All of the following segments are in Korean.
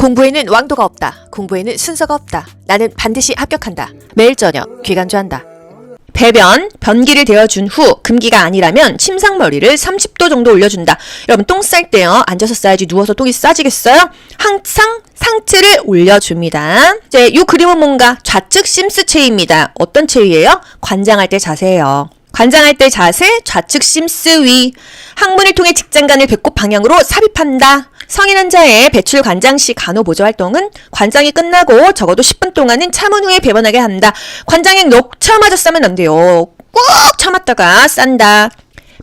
공부에는 왕도가 없다. 공부에는 순서가 없다. 나는 반드시 합격한다. 매일 저녁 귀간주한다. 배변, 변기를 데워준 후 금기가 아니라면 침상머리를 30도 정도 올려준다. 여러분 똥 쌀 때요. 앉아서 싸야지 누워서 똥이 싸지겠어요? 항상 상체를 올려줍니다. 이제 이 그림은 뭔가 좌측 심스 체위입니다. 어떤 체위예요? 관장할 때 자세예요. 관장할 때 자세, 좌측 심스 위. 항문을 통해 직장관을 배꼽 방향으로 삽입한다. 성인 환자의 배출 관장 시 간호보조 활동은 관장이 끝나고 적어도 10분 동안은 참은 후에 배변하게 한다. 관장에 녹차마저 싸면 안 돼요. 꾹 참았다가 싼다.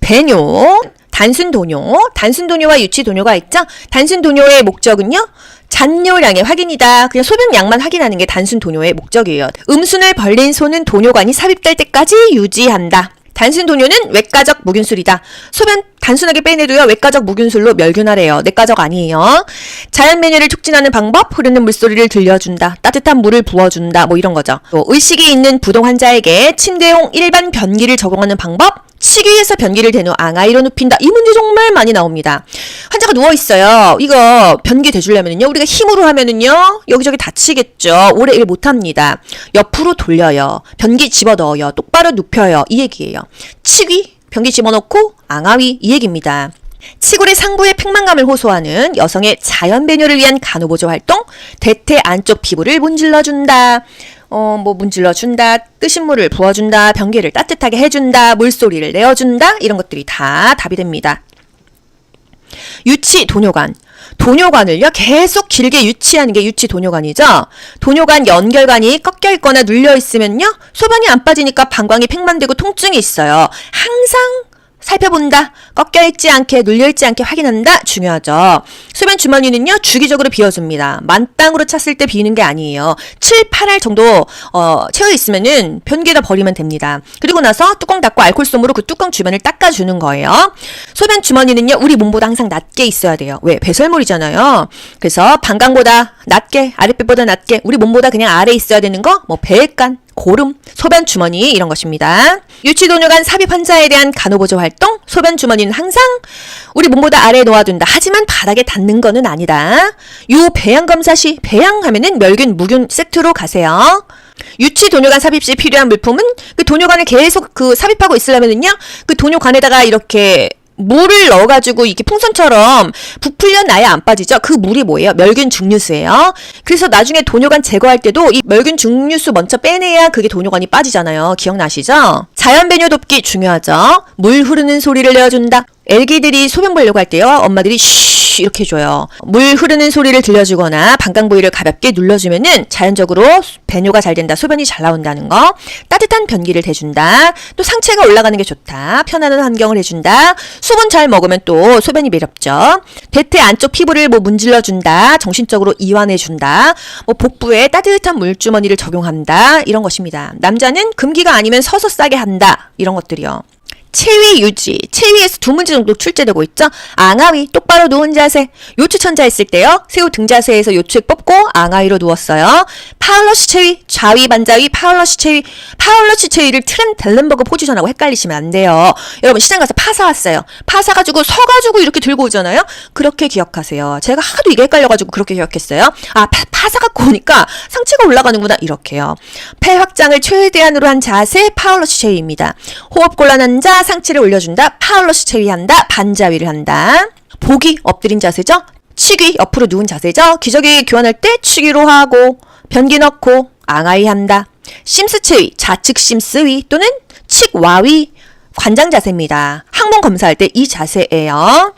배뇨, 단순도뇨와 유치도뇨가 있죠? 단순도뇨의 목적은요? 잔뇨량의 확인이다. 그냥 소변량만 확인하는 게 단순도뇨의 목적이에요. 음순을 벌린 손은 도뇨관이 삽입될 때까지 유지한다. 단순 도뇨는 외과적 무균술이다. 소변 단순하게 빼내도요. 외과적 무균술로 멸균하래요. 내과적 아니에요. 자연 배뇨를 촉진하는 방법, 흐르는 물소리를 들려준다. 따뜻한 물을 부어준다. 뭐 이런 거죠. 또 의식이 있는 부동 환자에게 침대용 일반 변기를 적용하는 방법, 치기에서 변기를 대놓 앙아이로 눕힌다. 이 문제 정말 많이 나옵니다. 환자가 누워있어요. 이거 변기 대주려면요. 우리가 힘으로 하면은요. 여기저기 다치겠죠. 오래 일 못합니다. 옆으로 돌려요. 변기 집어넣어요. 똑바로 눕혀요. 이 얘기예요. 치기, 변기 집어넣고 앙아위 이 얘기입니다. 치골의 상부의 팽만감을 호소하는 여성의 자연 배뇨를 위한 간호보조 활동, 대퇴 안쪽 피부를 문질러준다. 문질러준다, 뜨신 물을 부어준다, 변기를 따뜻하게 해준다, 물소리를 내어준다, 이런 것들이 다 답이 됩니다. 유치 도뇨관. 도뇨관을요, 계속 길게 유치하는 게 유치 도뇨관이죠. 도뇨관 연결관이 꺾여 있거나 눌려 있으면요, 소변이 안 빠지니까 방광이 팽만되고 통증이 있어요. 항상 살펴본다. 꺾여있지 않게 눌려있지 않게 확인한다. 중요하죠. 소변 주머니는요. 주기적으로 비워줍니다. 만땅으로 찼을 때 비우는 게 아니에요. 7, 8알 정도 채워있으면은 변기에다 버리면 됩니다. 그리고 나서 뚜껑 닫고 알콜솜으로 그 뚜껑 주변을 닦아주는 거예요. 소변 주머니는요. 우리 몸보다 항상 낮게 있어야 돼요. 왜? 배설물이잖아요. 그래서 방광보다 낮게, 아랫배보다 낮게, 우리 몸보다 그냥 아래에 있어야 되는 거, 배액간, 고름, 소변 주머니 이런 것입니다. 유치도뇨관 삽입 환자에 대한 간호보조 활동, 소변 주머니는 항상 우리 몸보다 아래에 놓아둔다. 하지만 바닥에 닿는 거는 아니다. 배양 검사 시 배양하면은 멸균, 무균 세트로 가세요. 유치도뇨관 삽입 시 필요한 물품은 그 도뇨관을 계속 삽입하고 있으려면은요, 그 도뇨관에다가 이렇게 물을 넣어가지고 이렇게 풍선처럼 부풀려 놔야 안 빠지죠. 그 물이 뭐예요? 멸균 증류수예요. 그래서 나중에 도뇨관 제거할 때도 이 멸균 증류수 먼저 빼내야 그게 도뇨관이 빠지잖아요. 기억나시죠? 자연 배뇨 돕기 중요하죠. 물 흐르는 소리를 내어준다. 애기들이 소변 보려고 할 때요. 엄마들이 쉬 이렇게 해줘요. 물 흐르는 소리를 들려주거나 방광 부위를 가볍게 눌러주면은 자연적으로 배뇨가 잘 된다. 소변이 잘 나온다는 거. 따뜻한 변기를 대준다. 또 상체가 올라가는 게 좋다. 편안한 환경을 해준다. 수분 잘 먹으면 또 소변이 매렵죠. 대퇴 안쪽 피부를 문질러준다. 정신적으로 이완해준다. 복부에 따뜻한 물주머니를 적용한다. 이런 것입니다. 남자는 금기가 아니면 서서 싸게 한다. 이런 것들이요. 체위 유지. 체위에서 두 문제 정도 출제되고 있죠. 앙하위, 똑바로 누운 자세. 요추 천자 했을 때요. 새우 등 자세에서 요추액 뽑고 앙하위로 누웠어요. 파울러시 체위, 좌위 반자위, 파울러시 체위. 파울러시 체위를 트렌 델렌버그 포지션하고 헷갈리시면 안 돼요. 여러분 시장 가서 파사 왔어요. 파사 가지고 서가지고 이렇게 들고 오잖아요. 그렇게 기억하세요. 제가 하도 이게 헷갈려가지고 그렇게 기억했어요. 파사 갖고 오니까 상체가 올라가는구나 이렇게요. 폐 확장을 최대한으로 한 자세 파울러시 체위입니다. 호흡 곤란한 자 상체를 올려준다. 파울러시 체위한다. 반자위를 한다. 복이 엎드린 자세죠. 치기 옆으로 누운 자세죠. 기저귀 교환할 때 치기로 하고 변기 넣고 앙하위 한다. 심스 체위 좌측 심스 위 또는 칙와위 관장 자세입니다. 항문 검사할 때 이 자세예요.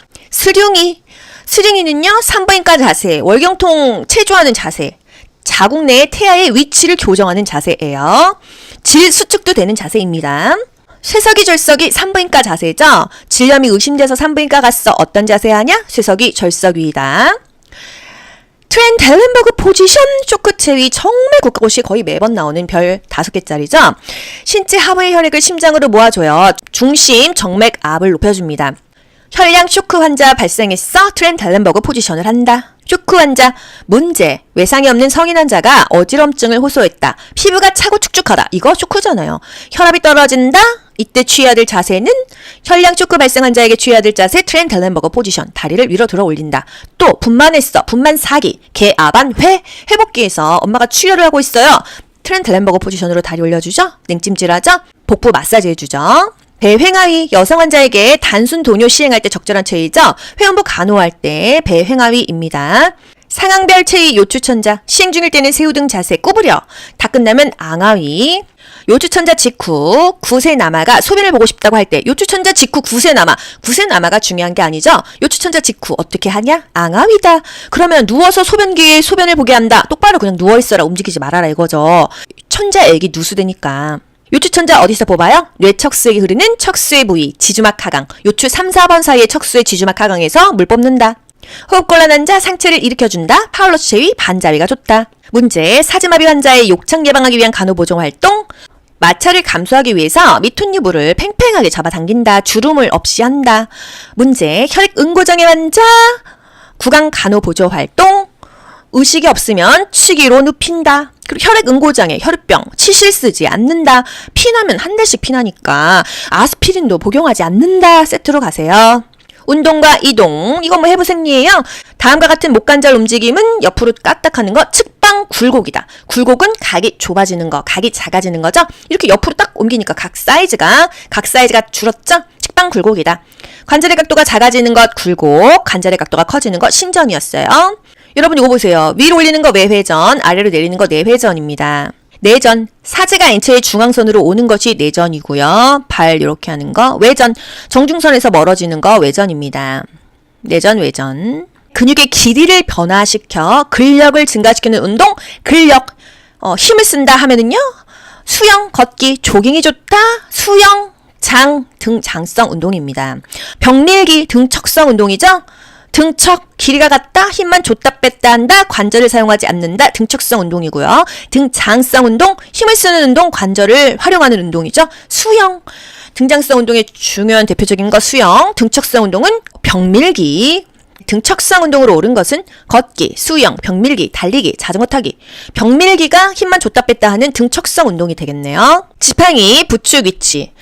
스링이는요 산부인과 자세, 월경통 체조하는 자세, 자궁 내의 태아의 위치를 교정하는 자세예요. 질 수축도 되는 자세입니다. 쇠석이 절석이 산부인과 자세죠. 질염이 의심돼서 산부인과 갔어. 어떤 자세 하냐? 쇠석이 절석위이다. 트렌 델렌버그 포지션 쇼크 체위 정말 국가고시 거의 매번 나오는 별 5개짜리죠. 신체 하부의 혈액을 심장으로 모아줘요. 중심 정맥 압을 높여줍니다. 혈량 쇼크 환자 발생했어. 트렌 델렌버그 포지션을 한다. 쇼크 환자 문제. 외상이 없는 성인 환자가 어지럼증을 호소했다. 피부가 차고 축축하다. 이거 쇼크잖아요. 혈압이 떨어진다. 이때 취해야 될 자세는 혈량 쇼크 발생 환자에게 취해야 될 자세 트렌텔렌버거 포지션. 다리를 위로 들어 올린다. 또 분만했어. 분만 4기. 개아반 회복기에서 엄마가 출혈을 하고 있어요. 트렌텔렌버거 포지션으로 다리 올려주죠. 냉찜질하죠. 복부 마사지 해주죠. 배횡하위 여성 환자에게 단순 도뇨 시행할 때 적절한 체위죠. 회원부 간호할 때 배횡하위입니다. 상황별 체위 요추천자 시행 중일 때는 새우 등 자세 구부려. 다 끝나면 앙하위. 요추천자 직후 구세남아가 소변을 보고 싶다고 할 때 요추천자 직후 구세남아. 구세남아가 중요한 게 아니죠. 요추천자 직후 어떻게 하냐? 앙하위다. 그러면 누워서 소변기에 소변을 보게 한다. 똑바로 그냥 누워있어라. 움직이지 말아라 이거죠. 천자액이 누수되니까. 요추천자 어디서 뽑아요? 뇌척수액이 흐르는 척수의 부위, 지주막 하강. 요추 3, 4번 사이의 척수의 지주막 하강에서 물 뽑는다. 호흡곤란 환자 상체를 일으켜준다. 파울러스 체위 반자위가 좋다. 문제 사지마비 환자의 욕창 예방하기 위한 간호보정 활동. 마찰을 감소하기 위해서 미톤유부를 팽팽하게 잡아당긴다. 주름을 없이 한다. 문제 혈액 응고장애 환자 구강 간호보조 활동. 의식이 없으면 치기로 눕힌다. 그리고 혈액 응고장애, 혈우병, 치실 쓰지 않는다. 피나면 한 달씩 피나니까 아스피린도 복용하지 않는다. 세트로 가세요. 운동과 이동, 이건 뭐 해부생리예요. 다음과 같은 목관절 움직임은 옆으로 까딱하는 거 측방 굴곡이다. 굴곡은 각이 좁아지는 거, 각이 작아지는 거죠. 이렇게 옆으로 딱 옮기니까 각 사이즈가 줄었죠. 측방 굴곡이다. 관절의 각도가 작아지는 것 굴곡, 관절의 각도가 커지는 것 신전이었어요. 여러분 이거 보세요. 위로 올리는 거 외회전, 아래로 내리는 거 내회전입니다. 내전, 사지가 인체의 중앙선으로 오는 것이 내전이고요. 발 이렇게 하는 거 외전, 정중선에서 멀어지는 거 외전입니다. 내전, 외전. 근육의 길이를 변화시켜 근력을 증가시키는 운동, 근력. 힘을 쓴다 하면은요. 수영, 걷기, 조깅이 좋다. 수영, 장, 등 장성 운동입니다. 병릴기, 등척성 운동이죠. 등척, 길이가 같다, 힘만 줬다 뺐다 한다, 관절을 사용하지 않는다, 등척성 운동이고요. 등장성 운동, 힘을 쓰는 운동, 관절을 활용하는 운동이죠. 수영, 등장성 운동의 중요한 대표적인 거 수영, 등척성 운동은 병밀기, 등척성 운동으로 옳은 것은 걷기, 수영, 병밀기, 달리기, 자전거 타기. 병밀기가 힘만 줬다 뺐다 하는 등척성 운동이 되겠네요. 지팡이, 부축 위치.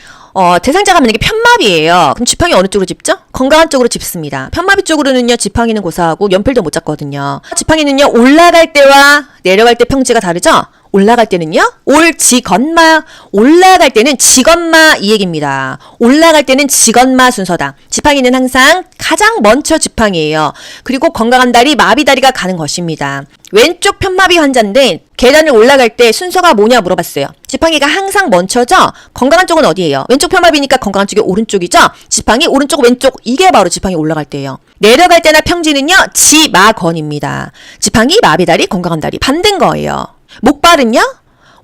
대상자가 만약에 편마비예요. 그럼 지팡이 어느 쪽으로 짚죠? 건강한 쪽으로 짚습니다. 편마비 쪽으로는요, 지팡이는 고사하고 연필도 못 잡거든요. 지팡이는요, 올라갈 때와 내려갈 때 평지가 다르죠? 올라갈 때는요, 올지건마. 올라갈 때는 지건마 이 얘기입니다. 올라갈 때는 지건마 순서다. 지팡이는 항상 가장 먼저 지팡이에요. 그리고 건강한 다리, 마비 다리가 가는 것입니다. 왼쪽 편마비 환자인데 계단을 올라갈 때 순서가 뭐냐 물어봤어요. 지팡이가 항상 먼저죠? 건강한 쪽은 어디예요? 왼쪽 편마비니까 건강한 쪽이 오른쪽이죠? 지팡이 오른쪽 왼쪽 이게 바로 지팡이 올라갈 때예요. 내려갈 때나 평지는요, 지마건입니다. 지팡이, 마비 다리, 건강한 다리 반대인 거예요. 목발은요?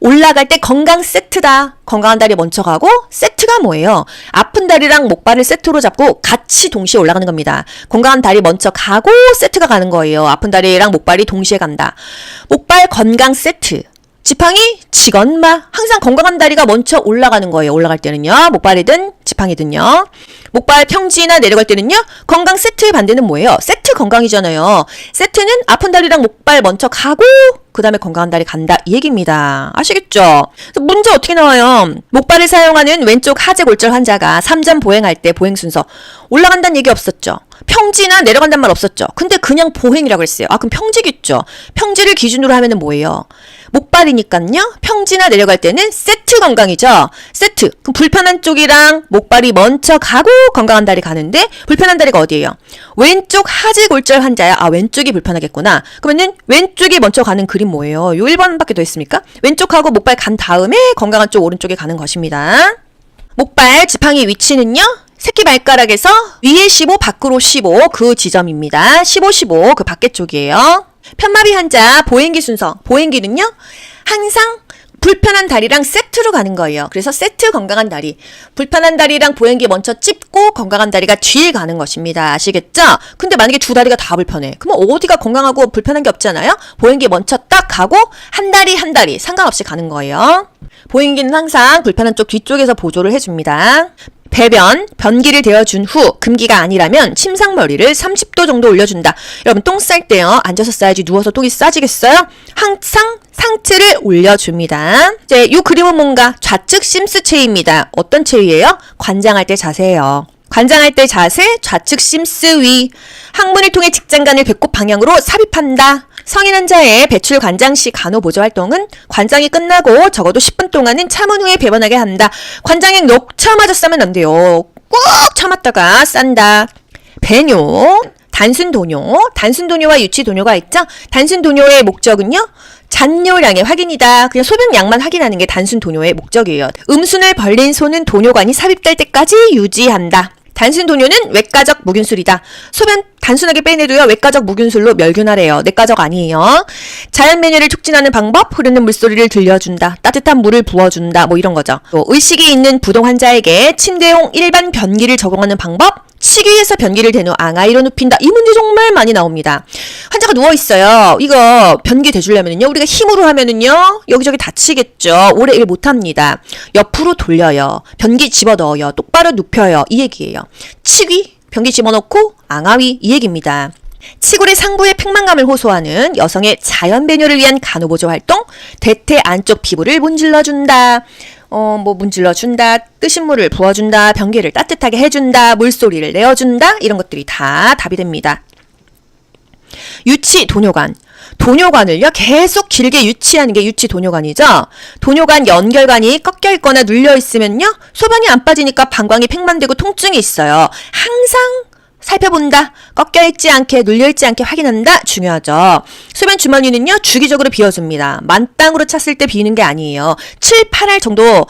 올라갈 때 건강 세트다. 건강한 다리 먼저 가고 세트가 뭐예요? 아픈 다리랑 목발을 세트로 잡고 같이 동시에 올라가는 겁니다. 건강한 다리 먼저 가고 세트가 가는 거예요. 아픈 다리랑 목발이 동시에 간다. 목발 건강 세트. 지팡이, 지건마. 항상 건강한 다리가 먼저 올라가는 거예요. 올라갈 때는요. 목발이든 지팡이든요. 목발 평지나 내려갈 때는요. 건강 세트의 반대는 뭐예요? 세트 건강이잖아요. 세트는 아픈 다리랑 목발 먼저 가고 그 다음에 건강한 다리 간다 이 얘기입니다. 아시겠죠? 문제 어떻게 나와요? 목발을 사용하는 왼쪽 하재 골절 환자가 3점 보행할 때 보행 순서 올라간다는 얘기 없었죠? 평지나 내려간다는 말 없었죠? 근데 그냥 보행이라고 했어요. 아 그럼 평지겠죠? 평지를 기준으로 하면은 뭐예요? 목발이니까요. 평지나 내려갈 때는 세트 건강이죠. 세트. 그럼 불편한 쪽이랑 목발이 먼저 가고 건강한 다리 가는데 불편한 다리가 어디예요? 왼쪽 하지 골절 환자야. 아 왼쪽이 불편하겠구나. 그러면은 왼쪽이 먼저 가는 그림 뭐예요? 요 1번밖에 더 있습니까? 왼쪽하고 목발 간 다음에 건강한 쪽 오른쪽에 가는 것입니다. 목발 지팡이 위치는요. 새끼발가락에서 위에 15 밖으로 15 그 지점입니다. 15, 15 그 밖에 쪽이에요. 편마비 환자 보행기 순서. 보행기는요. 항상 불편한 다리랑 세트로 가는 거예요. 그래서 세트 건강한 다리. 불편한 다리랑 보행기 먼저 찝고 건강한 다리가 뒤에 가는 것입니다. 아시겠죠? 근데 만약에 두 다리가 다 불편해. 그러면 어디가 건강하고 불편한 게 없잖아요? 보행기 먼저 딱 가고 한 다리 상관없이 가는 거예요. 보행기는 항상 불편한 쪽 뒤쪽에서 보조를 해줍니다. 배변, 변기를 데워준 후 금기가 아니라면 침상머리를 30도 정도 올려준다. 여러분 똥 쌀 때요. 앉아서 싸야지 누워서 똥이 싸지겠어요? 항상 상체를 올려줍니다. 이제 이 그림은 뭔가 좌측 심스 체위입니다. 어떤 체위예요? 관장할 때 자세예요. 관장할 때 자세, 좌측 심스 위. 항문을 통해 직장간을 배꼽 방향으로 삽입한다. 성인 환자의 배출 관장 시 간호보조 활동은 관장이 끝나고 적어도 10분 동안은 참은 후에 배변하게 한다. 관장에 녹차마저 싸면 안 돼요. 꾹 참았다가 싼다. 배뇨, 단순도뇨와 유치도뇨가 있죠? 단순도뇨의 목적은요? 잔뇨량의 확인이다. 그냥 소변량만 확인하는 게 단순도뇨의 목적이에요. 음순을 벌린 손은 도뇨관이 삽입될 때까지 유지한다. 단순도뇨는 외과적 무균술이다. 소변 단순하게 빼내도요. 외과적 무균술로 멸균하래요. 내과적 아니에요. 자연 배뇨를 촉진하는 방법, 흐르는 물소리를 들려준다. 따뜻한 물을 부어준다. 뭐 이런 거죠. 또 의식이 있는 부동 환자에게 침대용 일반 변기를 적용하는 방법, 치기에서 변기를 댄 후 앙하이로 눕힌다. 이 문제 정말 많이 나옵니다. 환자가 누워있어요. 이거 변기 대주려면요. 우리가 힘으로 하면은요. 여기저기 다치겠죠. 오래 일 못합니다. 옆으로 돌려요. 변기 집어넣어요. 똑바로 눕혀요. 이 얘기예요. 치기, 변기 집어넣고 앙하위 이 얘기입니다. 치골의 상부에 팽만감을 호소하는 여성의 자연 배뇨를 위한 간호보조 활동, 대퇴 안쪽 피부를 문질러준다. 문질러준다, 뜨신 물을 부어준다, 변기를 따뜻하게 해준다, 물소리를 내어준다, 이런 것들이 다 답이 됩니다. 유치 도뇨관. 도뇨관을요, 계속 길게 유치하는 게 유치 도뇨관이죠. 도뇨관 연결관이 꺾여 있거나 눌려 있으면요, 소변이 안 빠지니까 방광이 팽만되고 통증이 있어요. 항상 살펴본다. 꺾여있지 않게 눌려있지 않게 확인한다. 중요하죠. 소변 주머니는요. 주기적으로 비워줍니다. 만땅으로 찼을 때 비우는 게 아니에요. 7, 8알 정도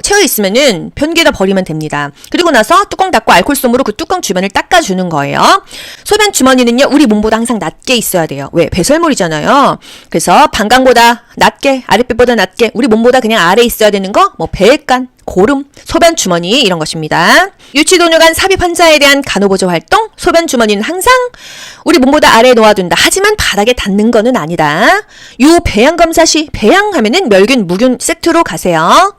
채워있으면은 변기에다 버리면 됩니다. 그리고 나서 뚜껑 닫고 알콜솜으로 그 뚜껑 주변을 닦아주는 거예요. 소변 주머니는요. 우리 몸보다 항상 낮게 있어야 돼요. 왜? 배설물이잖아요. 그래서 방광보다 낮게, 아랫배보다 낮게, 우리 몸보다 그냥 아래에 있어야 되는 거, 배액간, 고름, 소변 주머니 이런 것입니다. 유치도뇨관 삽입 환자에 대한 간호보조 활동, 소변 주머니는 항상 우리 몸보다 아래에 놓아둔다. 하지만 바닥에 닿는 거는 아니다. 요 배양 검사 시 배양하면은 멸균, 무균 세트로 가세요.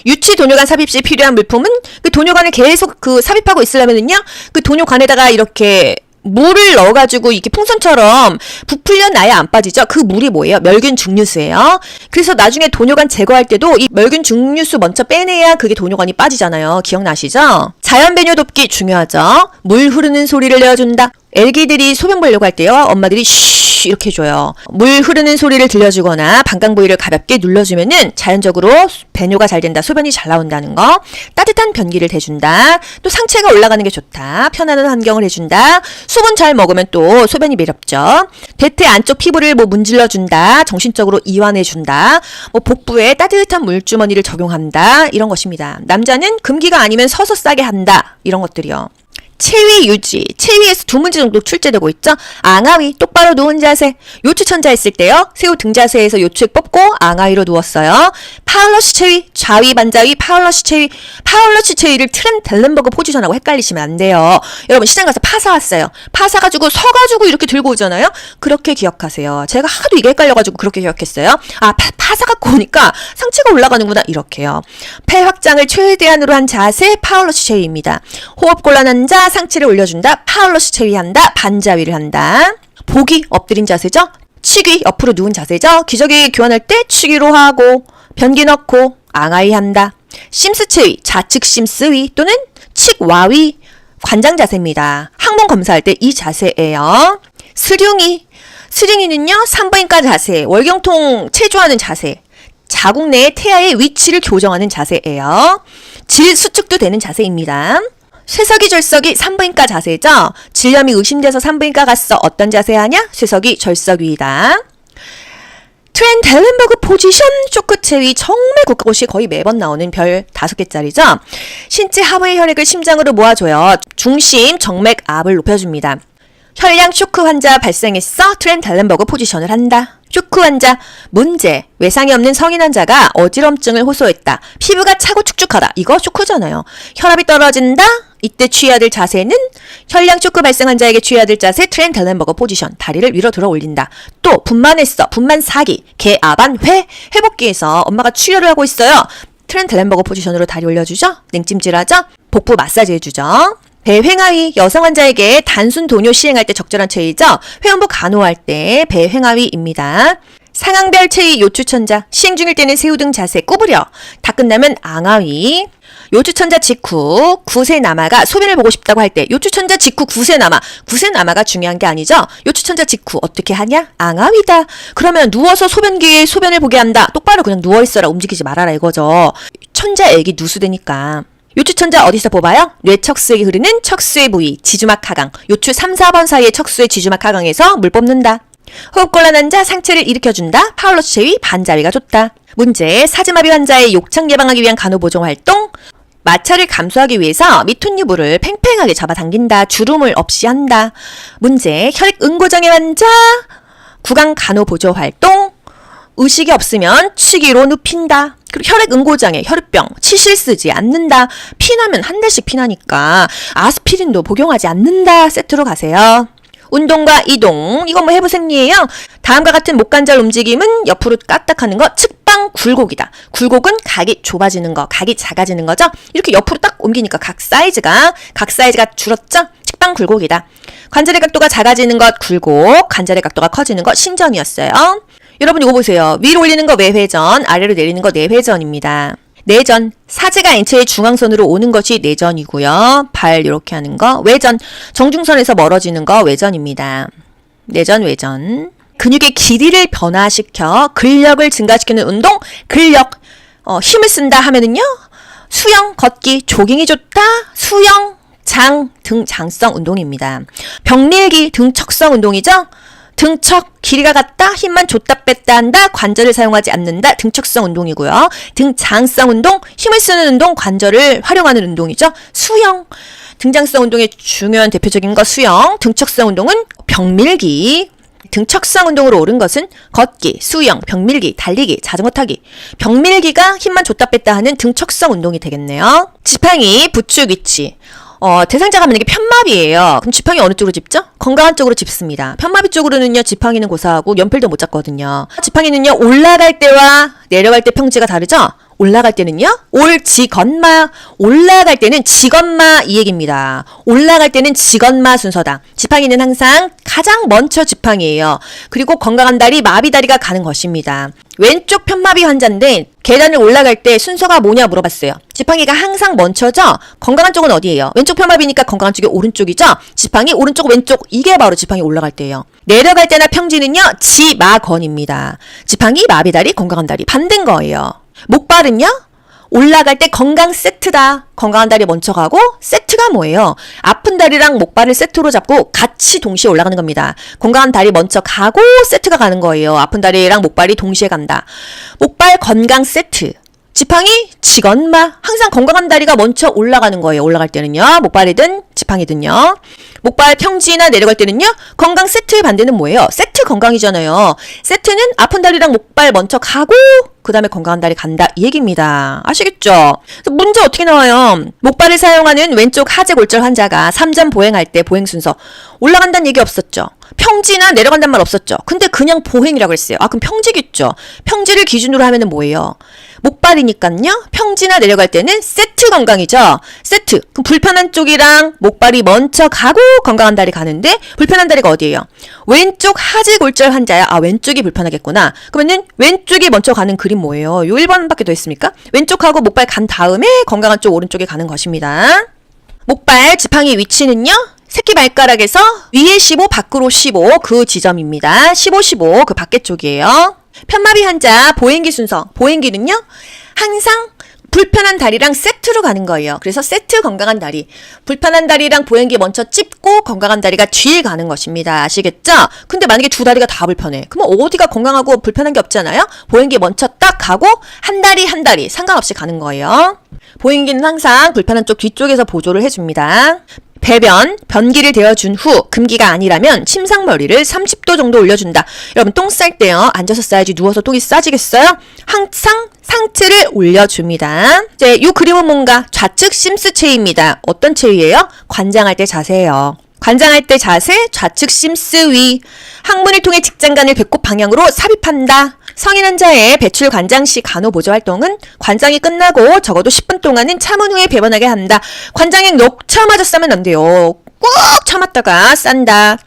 유치도뇨관 삽입 시 필요한 물품은 그 도뇨관을 계속 삽입하고 있으려면은요. 그 도뇨관에다가 이렇게 물을 넣어가지고 이렇게 풍선처럼 부풀려 놔야 안 빠지죠. 그 물이 뭐예요? 멸균 증류수예요. 그래서 나중에 도뇨관 제거할 때도 이 멸균 증류수 먼저 빼내야 그게 도뇨관이 빠지잖아요. 기억나시죠? 자연 배뇨 돕기 중요하죠. 물 흐르는 소리를 내어준다. 애기들이 소변 보려고 할 때요. 엄마들이 쉬 이렇게 해줘요. 물 흐르는 소리를 들려주거나 방광 부위를 가볍게 눌러주면은 자연적으로 배뇨가 잘 된다. 소변이 잘 나온다는 거. 따뜻한 변기를 대준다. 또 상체가 올라가는 게 좋다. 편안한 환경을 해준다. 수분 잘 먹으면 또 소변이 매렵죠. 대퇴 안쪽 피부를 문질러준다. 정신적으로 이완해준다. 복부에 따뜻한 물주머니를 적용한다. 이런 것입니다. 남자는 금기가 아니면 서서 싸게 한다. 이런 것들이요. 체위 유지, 체위에서 두 문제 정도 출제되고 있죠. 앙하위, 똑바로 누운 자세. 요추천자 했을 때요. 새우 등 자세에서 요추액 뽑고 앙하위로 누웠어요. 파울러시 체위, 좌위 반자위, 파울러시 체위. 파울러시 체위를 트렌델렌버그 포지션하고 헷갈리시면 안 돼요. 여러분 시장 가서 파 사왔어요. 파 사가지고 서가지고 이렇게 들고 오잖아요. 그렇게 기억하세요. 제가 하도 이게 헷갈려가지고 그렇게 기억했어요. 파 사갖고 오니까 상체가 올라가는구나 이렇게요. 폐 확장을 최대한으로 한 자세 파울러시 체위입니다. 호흡 곤란한 자 상체를 올려준다. 파울러시 체위한다. 반자위를 한다. 복이 엎드린 자세죠. 치기 옆으로 누운 자세죠. 기저귀 교환할 때 치기로 하고 변기 넣고 앙하위 한다. 심스 체위, 좌측 심스 위 또는 칙와위 관장 자세입니다. 항문 검사할 때 이 자세예요. 스링이는요. 산부인과 자세, 월경통 체조하는 자세. 자궁 내의 태아의 위치를 교정하는 자세예요. 질 수축도 되는 자세입니다. 쇠석이 절석이 산부인과 자세죠. 질염이 의심돼서 산부인과 갔어. 어떤 자세 하냐? 쇠석이 절석위이다. 트렌델렌버그 포지션 쇼크 체위 정말 국가고시 거의 매번 나오는 별 5개짜리죠. 신체 하부의 혈액을 심장으로 모아줘요. 중심 정맥 압을 높여줍니다. 혈량 쇼크 환자 발생했어. 트렌델렌버그 포지션을 한다. 쇼크 환자 문제 외상이 없는 성인 환자가 어지럼증을 호소했다. 피부가 차고 축축하다. 이거 쇼크잖아요. 혈압이 떨어진다. 이때 취해야 될 자세는 혈량 쇼크 발생 환자에게 취해야 될 자세 트렌델렌버그 포지션. 다리를 위로 들어 올린다. 또 분만했어. 분만 4기. 개아반 회 회복기에서 엄마가 출혈을 하고 있어요. 트렌트 램버거 포지션으로 다리 올려주죠. 냉찜질하죠. 복부 마사지 해주죠. 배횡하위, 여성 환자에게 단순 도뇨 시행할 때 적절한 체위죠. 회원부 간호할 때 배횡하위입니다. 상황별 체위 요추천자, 시행 중일 때는 새우 등 자세 구부려, 다 끝나면 앙하위. 요추천자 직후 구세남아가 소변을 보고 싶다고 할 때 요추천자 직후 구세남아가 중요한 게 아니죠. 요추천자 직후 어떻게 하냐? 앙하위다. 그러면 누워서 소변기에 소변을 보게 한다. 똑바로 그냥 누워있어라, 움직이지 말아라 이거죠. 천자액이 누수되니까. 요추천자 어디서 뽑아요? 뇌척수액이 흐르는 척수의 부위, 지주막 하강. 요추 3, 4번 사이의 척수의 지주막 하강에서 물 뽑는다. 호흡곤란 환자 상체를 일으켜준다. 파울러스 체위, 반자위가 좋다. 문제, 사지마비 환자의 욕창 예방하기 위한 간호보정 활동. 마찰을 감소하기 위해서 미톤 유부를 팽팽하게 잡아당긴다. 주름을 없이 한다. 문제, 혈액 응고장애 환자 구강 간호보조 활동. 의식이 없으면 치기로 눕힌다. 그리고 혈액 응고장애, 혈우병, 치실 쓰지 않는다. 피나면 한 달씩 피나니까 아스피린도 복용하지 않는다. 세트로 가세요. 운동과 이동, 이건 뭐 해부생리예요. 다음과 같은 목관절 움직임은 옆으로 까딱하는 거 측방 굴곡이다. 굴곡은 각이 좁아지는 거, 각이 작아지는 거죠. 이렇게 옆으로 딱 옮기니까 각 사이즈가 줄었죠. 측방 굴곡이다. 관절의 각도가 작아지는 것 굴곡, 관절의 각도가 커지는 것 신전이었어요. 여러분 이거 보세요. 위로 올리는 거 외회전, 아래로 내리는 거 내회전입니다. 내전, 사지가 엔체의 중앙선으로 오는 것이 내전이고요. 발 이렇게 하는 거 외전, 정중선에서 멀어지는 거 외전입니다. 내전, 외전. 근육의 길이를 변화시켜 근력을 증가시키는 운동, 근력. 힘을 쓴다 하면은요. 수영, 걷기, 조깅이 좋다. 수영, 장, 등 장성 운동입니다. 벽밀기, 등척성 운동이죠. 등척, 길이가 같다, 힘만 줬다 뺐다 한다, 관절을 사용하지 않는다, 등척성 운동이고요. 등장성 운동, 힘을 쓰는 운동, 관절을 활용하는 운동이죠. 수영, 등장성 운동의 중요한 대표적인 거 수영, 등척성 운동은 벽밀기, 등척성 운동으로 옳은 것은 걷기, 수영, 벽밀기, 달리기, 자전거 타기. 벽밀기가 힘만 줬다 뺐다 하는 등척성 운동이 되겠네요. 지팡이, 부축 위치. 대상자가 만약에 편마비예요. 그럼 지팡이 어느 쪽으로 짚죠? 건강한 쪽으로 짚습니다. 편마비 쪽으로는요, 지팡이는 고사하고 연필도 못 잡거든요. 지팡이는요, 올라갈 때와 내려갈 때 평지가 다르죠? 올라갈 때는요, 올지건마. 올라갈 때는 지건마 이 얘기입니다. 올라갈 때는 지건마 순서다. 지팡이는 항상 가장 먼저 지팡이에요. 그리고 건강한 다리, 마비 다리가 가는 것입니다. 왼쪽 편마비 환자인데 계단을 올라갈 때 순서가 뭐냐 물어봤어요. 지팡이가 항상 먼저죠? 건강한 쪽은 어디예요? 왼쪽 편마비니까 건강한 쪽이 오른쪽이죠? 지팡이 오른쪽 왼쪽 이게 바로 지팡이 올라갈 때예요. 내려갈 때나 평지는요, 지마건입니다. 지팡이, 마비다리, 건강한 다리 반대인 거예요. 목발은요, 올라갈 때 건강 세트다. 건강한 다리 먼저 가고 세트가 뭐예요? 아픈 다리랑 목발을 세트로 잡고 같이 동시에 올라가는 겁니다. 건강한 다리 먼저 가고 세트가 가는 거예요. 아픈 다리랑 목발이 동시에 간다. 목발 건강 세트. 지팡이, 지건마. 항상 건강한 다리가 먼저 올라가는 거예요. 올라갈 때는요. 목발이든 지팡이든요. 목발 평지나 내려갈 때는요. 건강 세트의 반대는 뭐예요? 세트 건강이잖아요. 세트는 아픈 다리랑 목발 먼저 가고 그 다음에 건강한 다리 간다 이 얘기입니다. 아시겠죠? 문제 어떻게 나와요? 목발을 사용하는 왼쪽 하체 골절 환자가 3점 보행할 때 보행 순서 올라간다는 얘기 없었죠? 평지나 내려간다는 말 없었죠? 근데 그냥 보행이라고 했어요. 아, 그럼 평지겠죠? 평지를 기준으로 하면은 뭐예요? 목발이니까요. 평지나 내려갈 때는 세트 건강이죠. 세트. 그럼 불편한 쪽이랑 목발이 먼저 가고 건강한 다리 가는데 불편한 다리가 어디예요? 왼쪽 하지 골절 환자야. 아, 왼쪽이 불편하겠구나. 그러면은 왼쪽이 먼저 가는 그림 뭐예요? 요 1번밖에 더 있습니까? 왼쪽하고 목발 간 다음에 건강한 쪽 오른쪽에 가는 것입니다. 목발 지팡이 위치는요. 새끼발가락에서 위에 15, 밖으로 15 그 지점입니다. 15, 15 그 밖에 쪽이에요. 편마비 환자 보행기 순서. 보행기는요. 항상 불편한 다리랑 세트로 가는 거예요. 그래서 세트 건강한 다리. 불편한 다리랑 보행기 먼저 찝고 건강한 다리가 뒤에 가는 것입니다. 아시겠죠? 근데 만약에 두 다리가 다 불편해. 그럼 어디가 건강하고 불편한 게 없잖아요? 보행기 먼저 딱 가고 한 다리 상관없이 가는 거예요. 보행기는 항상 불편한 쪽 뒤쪽에서 보조를 해줍니다. 배변, 변기를 데워준 후 금기가 아니라면 침상머리를 30도 정도 올려준다. 여러분 똥 쌀 때요. 앉아서 싸야지 누워서 똥이 싸지겠어요? 항상 상체를 올려줍니다. 이제 이 그림은 뭔가 좌측 심스 체위입니다. 어떤 체위예요? 관장할 때 자세예요. 관장할 때 자세, 좌측 심스 위. 항문을 통해 직장간을 배꼽 방향으로 삽입한다. 성인 환자의 배출 관장 시 간호보조 활동은 관장이 끝나고 적어도 10분 동안은 참은 후에 배변하게 한다. 관장이 녹차마저 싸면 안 돼요. 꾹 참았다가 싼다.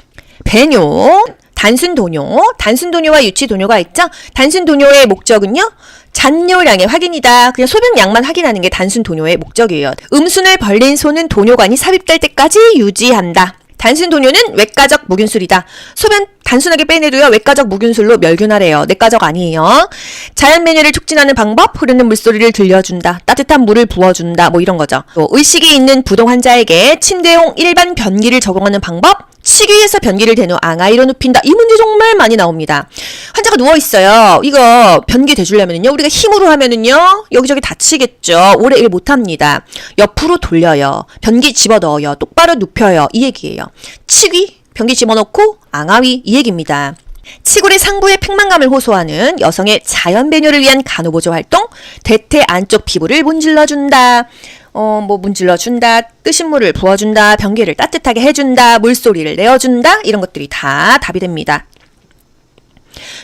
배뇨, 단순도뇨와 유치도뇨가 있죠. 단순도뇨의 목적은요, 잔뇨량의 확인이다. 그냥 소변량만 확인하는 게 단순도뇨의 목적이에요. 음순을 벌린 소는 도뇨관이 삽입될 때까지 유지한다. 단순 도뇨는 외과적 무균술이다. 소변 단순하게 빼내도요, 외과적 무균술로 멸균하래요. 내과적 아니에요. 자연 배뇨를 촉진하는 방법, 흐르는 물소리를 들려준다. 따뜻한 물을 부어준다. 뭐 이런 거죠. 또 의식이 있는 부동 환자에게 침대용 일반 변기를 적용하는 방법, 치기에서 변기를 댄 후 앙하이로 눕힌다. 이 문제 정말 많이 나옵니다. 환자가 누워있어요. 이거 변기 대주려면요, 우리가 힘으로 하면은요, 여기저기 다치겠죠. 오래 일 못합니다. 옆으로 돌려요. 변기 집어넣어요. 똑바로 눕혀요. 이 얘기예요. 치기, 변기 집어넣고 앙하위, 이 얘기입니다. 치골의 상부의 팽만감을 호소하는 여성의 자연 배뇨를 위한 간호보조 활동, 대퇴 안쪽 피부를 문질러준다. 문질러준다, 뜨신 물을 부어준다, 변기를 따뜻하게 해준다, 물소리를 내어준다, 이런 것들이 다 답이 됩니다.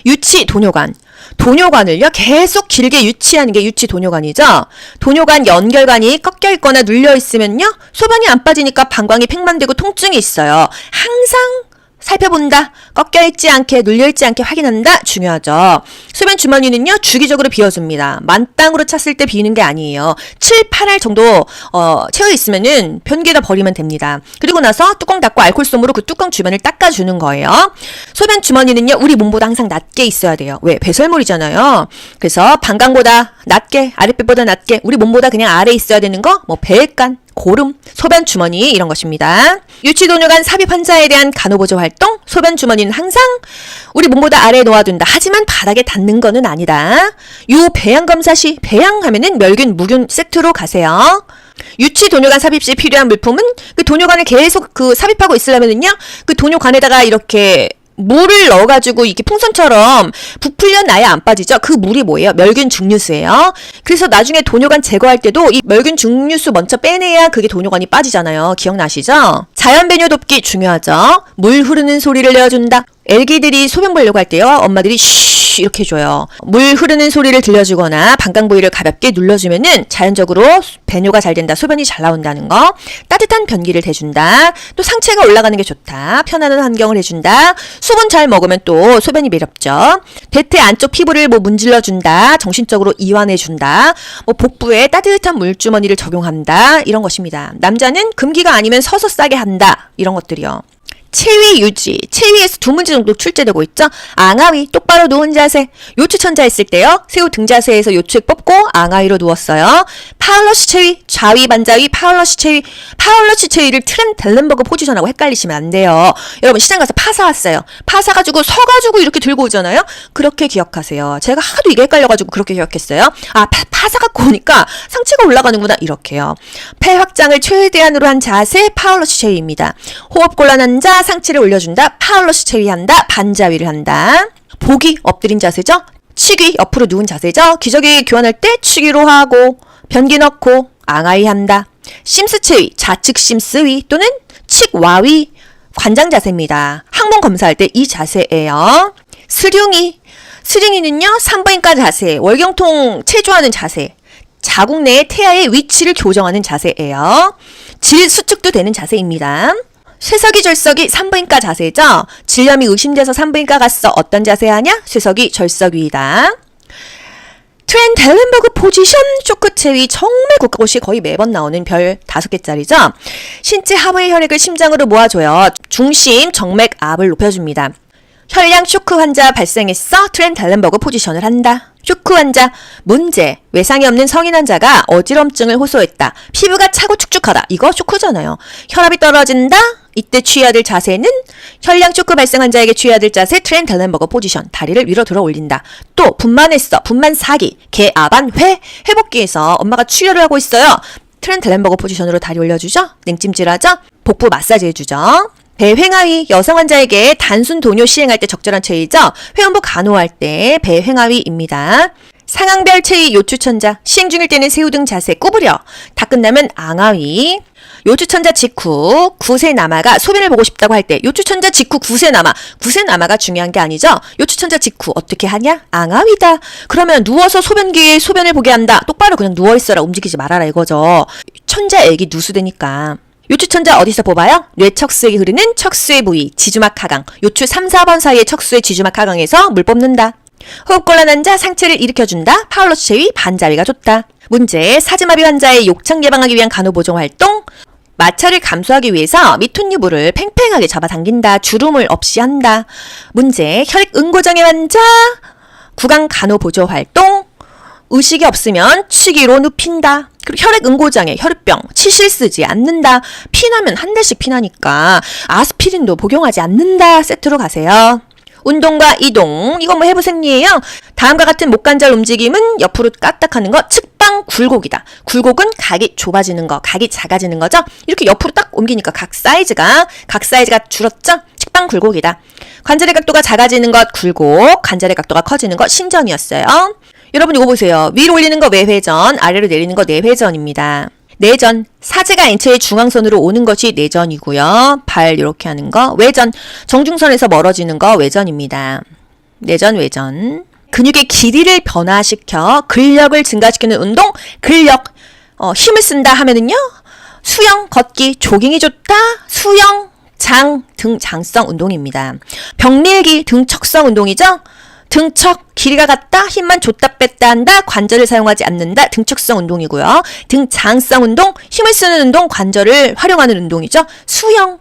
유치 도뇨관. 도뇨관을요, 계속 길게 유치하는 게 유치 도뇨관이죠. 도뇨관 연결관이 꺾여 있거나 눌려 있으면요, 소변이 안 빠지니까 방광이 팽만되고 통증이 있어요. 항상 살펴본다. 꺾여있지 않게, 눌려있지 않게 확인한다. 중요하죠. 소변 주머니는요, 주기적으로 비워줍니다. 만땅으로 찼을 때 비우는 게 아니에요. 7, 8알 정도 채워있으면은 변기에다 버리면 됩니다. 그리고 나서 뚜껑 닫고 알콜솜으로 그 뚜껑 주변을 닦아주는 거예요. 소변 주머니는요, 우리 몸보다 항상 낮게 있어야 돼요. 왜? 배설물이잖아요. 그래서 방광보다 낮게, 아랫배보다 낮게, 우리 몸보다 그냥 아래에 있어야 되는 거, 배액간, 고름, 소변 주머니, 이런 것입니다. 유치도뇨관 삽입 환자에 대한 간호보조 활동, 소변 주머니는 항상 우리 몸보다 아래에 놓아둔다. 하지만 바닥에 닿는 거는 아니다. 배양 검사 시, 배양하면은 멸균, 무균 세트로 가세요. 유치도뇨관 삽입 시 필요한 물품은 그 도뇨관을 계속 삽입하고 있으려면은요, 그 도뇨관에다가 이렇게 물을 넣어가지고 이렇게 풍선처럼 부풀려 놔야 안 빠지죠. 그 물이 뭐예요? 멸균 증류수예요. 그래서 나중에 도뇨관 제거할 때도 이 멸균 증류수 먼저 빼내야 그게 도뇨관이 빠지잖아요. 기억나시죠? 자연 배뇨 돕기 중요하죠. 물 흐르는 소리를 내어준다. 애기들이 소변 보려고 할 때요, 엄마들이 쉬 이렇게 해줘요. 물 흐르는 소리를 들려주거나 방광 부위를 가볍게 눌러주면은 자연적으로 배뇨가 잘 된다, 소변이 잘 나온다는 거. 따뜻한 변기를 대준다. 또 상체가 올라가는 게 좋다. 편안한 환경을 해준다. 수분 잘 먹으면 또 소변이 매렵죠. 대퇴 안쪽 피부를 문질러준다. 정신적으로 이완해준다. 복부에 따뜻한 물주머니를 적용한다. 이런 것입니다. 남자는 금기가 아니면 서서 싸게 한다. 이런 것들이요. 체위 유지. 체위에서 두 문제 정도 출제되고 있죠. 앙하위, 똑바로 누운 자세. 요추천자 했을 때요, 새우 등 자세에서 요추액 뽑고 앙하위로 누웠어요. 파울러시 체위, 좌위 반자위, 파울러시 체위. 파울러시 체위를 트렌 델렌버그 포지션하고 헷갈리시면 안 돼요. 여러분, 시장 가서 파사 왔어요. 파사 가지고 서가지고 이렇게 들고 오잖아요. 그렇게 기억하세요. 제가 하도 이게 헷갈려가지고 그렇게 기억했어요. 파사 갖고 오니까 상체가 올라가는구나, 이렇게요. 폐 확장을 최대한으로 한 자세, 파울러시 체위입니다. 호흡 곤란한 자, 상체를 올려준다. 파울러시 체위한다. 반자위를 한다. 복이 엎드린 자세죠. 치기 옆으로 누운 자세죠. 기저귀 교환할 때 치기로 하고, 변기 넣고 앙하위 한다. 심스 체위, 좌측 심스위 또는 칙와위, 관장 자세입니다. 항문 검사할 때 이 자세예요. 스링이는요, 산부인과 자세, 월경통 체조하는 자세, 자궁 내의 태아의 위치를 교정하는 자세예요. 질 수축도 되는 자세입니다. 쇠석이 절석이 산부인과 자세죠. 질염이 의심돼서 산부인과 갔어. 어떤 자세 하냐? 쇠석이 절석위이다. 트렌 델렌버그 포지션, 쇼크 체위, 정말 곳곳이 거의 매번 나오는 별 5개짜리죠. 신체 하부의 혈액을 심장으로 모아줘요. 중심, 정맥 압을 높여줍니다. 혈량 쇼크 환자 발생했어. 트렌 델렌버그 포지션을 한다. 쇼크 환자, 문제, 외상이 없는 성인 환자가 어지럼증을 호소했다. 피부가 차고 축축하다. 이거 쇼크잖아요. 혈압이 떨어진다. 이때 취해야 될 자세는 혈량 쇼크 발생 환자에게 취해야 될 자세, 트렌 델렌버그 포지션. 다리를 위로 들어 올린다. 또 분만했어. 분만 사기, 개아반 회, 회복기에서 엄마가 출혈을 하고 있어요. 트렌 델렌버그 포지션으로 다리 올려주죠. 냉찜질하죠. 복부 마사지 해주죠. 배횡하위, 여성 환자에게 단순 도뇨 시행할 때 적절한 체위죠. 회원부 간호할 때 배횡하위입니다. 상황별 체위 요추천자, 시행 중일 때는 새우 등 자세 구부려, 다 끝나면 앙하위. 요추천자 직후 구세남아가 소변을 보고 싶다고 할 때 요추천자 직후 구세남아, 구세남아가 중요한 게 아니죠. 요추천자 직후 어떻게 하냐? 앙하위다. 그러면 누워서 소변기에 소변을 보게 한다. 똑바로 그냥 누워있어라, 움직이지 말아라 이거죠. 천자 애기 누수되니까. 요추천자 어디서 뽑아요? 뇌척수에 흐르는 척수의 부위, 지주막 하강. 요추 3, 4번 사이의 척수의 지주막 하강에서 물 뽑는다. 호흡곤란한 자 상체를 일으켜준다. 파울러스 체위 반자위가 좋다. 문제, 사지마비 환자의 욕창 예방하기 위한 간호보정 활동. 마찰을 감소하기 위해서 미톤유부를 팽팽하게 잡아당긴다. 주름을 없이 한다. 문제, 혈액 응고장애 환자 구강 간호보조 활동. 의식이 없으면 치기로 눕힌다. 그리고 혈액 응고장애, 혈병, 치실 쓰지 않는다. 피나면 한 달씩 피나니까 아스피린도 복용하지 않는다. 세트로 가세요. 운동과 이동, 이건 뭐 해부생리예요. 다음과 같은 목관절 움직임은 옆으로 까딱하는 거 측방 굴곡이다. 굴곡은 각이 좁아지는 거, 각이 작아지는 거죠. 이렇게 옆으로 딱 옮기니까 각 사이즈가 줄었죠. 측방 굴곡이다. 관절의 각도가 작아지는 것 굴곡, 관절의 각도가 커지는 것 신전이었어요. 여러분 이거 보세요. 위로 올리는 거 외회전, 아래로 내리는 거 내회전입니다. 내전, 사지가 인체의 중앙선으로 오는 것이 내전이고요. 발 이렇게 하는 거 외전, 정중선에서 멀어지는 거 외전입니다. 내전, 외전. 근육의 길이를 변화시켜 근력을 증가시키는 운동, 근력. 힘을 쓴다 하면은요. 수영, 걷기, 조깅이 좋다. 수영, 장, 등 장성 운동입니다. 벽밀기, 등척성 운동이죠. 등척, 길이가 같다, 힘만 줬다 뺐다 한다, 관절을 사용하지 않는다, 등척성 운동이고요. 등장성 운동, 힘을 쓰는 운동, 관절을 활용하는 운동이죠. 수영,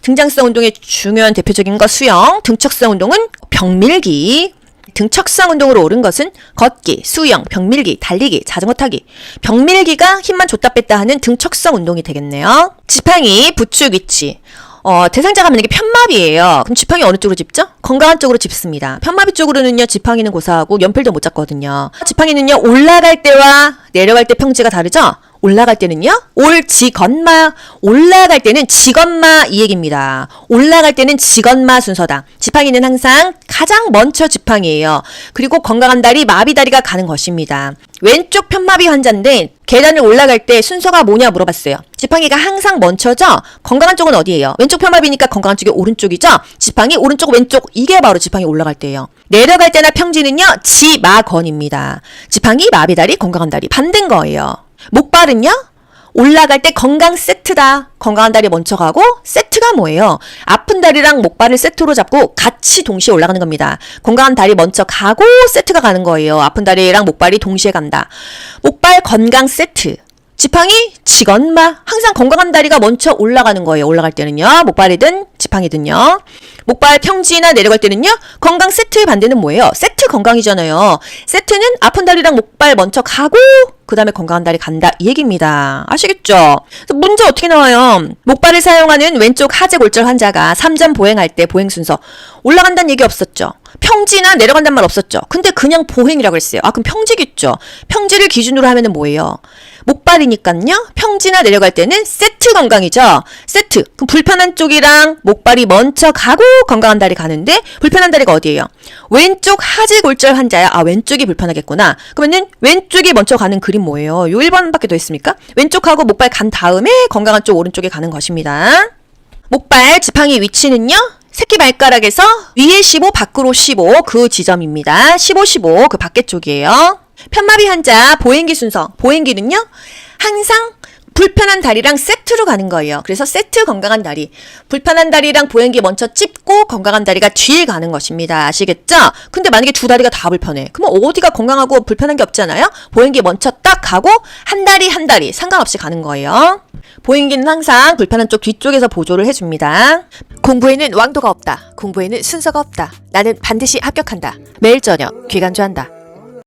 등장성 운동의 중요한 대표적인 거 수영, 등척성 운동은 벽밀기, 등척성 운동으로 옳은 것은 걷기, 수영, 벽밀기, 달리기, 자전거 타기. 벽밀기가 힘만 줬다 뺐다 하는 등척성 운동이 되겠네요. 지팡이, 부축 위치. 대상자가 만약에 편마비예요. 그럼 지팡이 어느 쪽으로 짚죠? 건강한 쪽으로 짚습니다. 편마비 쪽으로는요, 지팡이는 고사하고 연필도 못 잡거든요. 지팡이는요, 올라갈 때와 내려갈 때 평지가 다르죠? 올라갈 때는요, 올지건마, 올라갈 때는 지건마 이 얘기입니다. 올라갈 때는 지건마 순서다. 지팡이는 항상 가장 먼저 지팡이에요. 그리고 건강한 다리, 마비 다리가 가는 것입니다. 왼쪽 편마비 환자인데 계단을 올라갈 때 순서가 뭐냐 물어봤어요. 지팡이가 항상 먼저죠? 건강한 쪽은 어디예요? 왼쪽 편마비니까 건강한 쪽이 오른쪽이죠? 지팡이 오른쪽 왼쪽 이게 바로 지팡이 올라갈 때예요. 내려갈 때나 평지는요, 지마건입니다. 지팡이, 마비다리, 건강한 다리 반대인 거예요. 목발은요? 올라갈 때 건강 세트다. 건강한 다리 먼저 가고 세트가 뭐예요? 아픈 다리랑 목발을 세트로 잡고 같이 동시에 올라가는 겁니다. 건강한 다리 먼저 가고 세트가 가는 거예요. 아픈 다리랑 목발이 동시에 간다. 목발 건강 세트. 지팡이, 지건마. 항상 건강한 다리가 먼저 올라가는 거예요. 올라갈 때는요. 목발이든 지팡이든요. 목발 평지나 내려갈 때는요. 건강 세트의 반대는 뭐예요? 세트 건강이잖아요. 세트는 아픈 다리랑 목발 먼저 가고 그 다음에 건강한 다리 간다 이 얘기입니다. 아시겠죠? 그래서 문제 어떻게 나와요? 목발을 사용하는 왼쪽 하재 골절 환자가 3점 보행할 때 보행 순서 올라간다는 얘기 없었죠? 평지나 내려간다는 말 없었죠? 근데 그냥 보행이라고 했어요. 아 그럼 평지겠죠? 평지를 기준으로 하면은 뭐예요? 목발이니까요. 평지나 내려갈 때는 세트 건강이죠. 세트. 그럼 불편한 쪽이랑 목발이 먼저 가고 건강한 다리 가는데 불편한 다리가 어디예요? 왼쪽 하지골절 환자야. 아 왼쪽이 불편하겠구나. 그러면은 왼쪽이 먼저 가는 그림 뭐예요? 요 1번밖에 더 있습니까? 왼쪽하고 목발 간 다음에 건강한 쪽 오른쪽에 가는 것입니다. 목발 지팡이 위치는요. 새끼 발가락에서 위에 15 밖으로 15 그 지점입니다. 15, 15 그 밖에 쪽이에요. 편마비 환자 보행기 순서. 보행기는요. 항상 불편한 다리랑 세트로 가는 거예요. 그래서 세트 건강한 다리. 불편한 다리랑 보행기 먼저 찝고 건강한 다리가 뒤에 가는 것입니다. 아시겠죠? 근데 만약에 두 다리가 다 불편해. 그러면 어디가 건강하고 불편한 게 없잖아요? 보행기 먼저 딱 가고 한 다리 상관없이 가는 거예요. 보행기는 항상 불편한 쪽 뒤쪽에서 보조를 해줍니다. 공부에는 왕도가 없다. 공부에는 순서가 없다. 나는 반드시 합격한다. 매일 저녁 귀간주한다.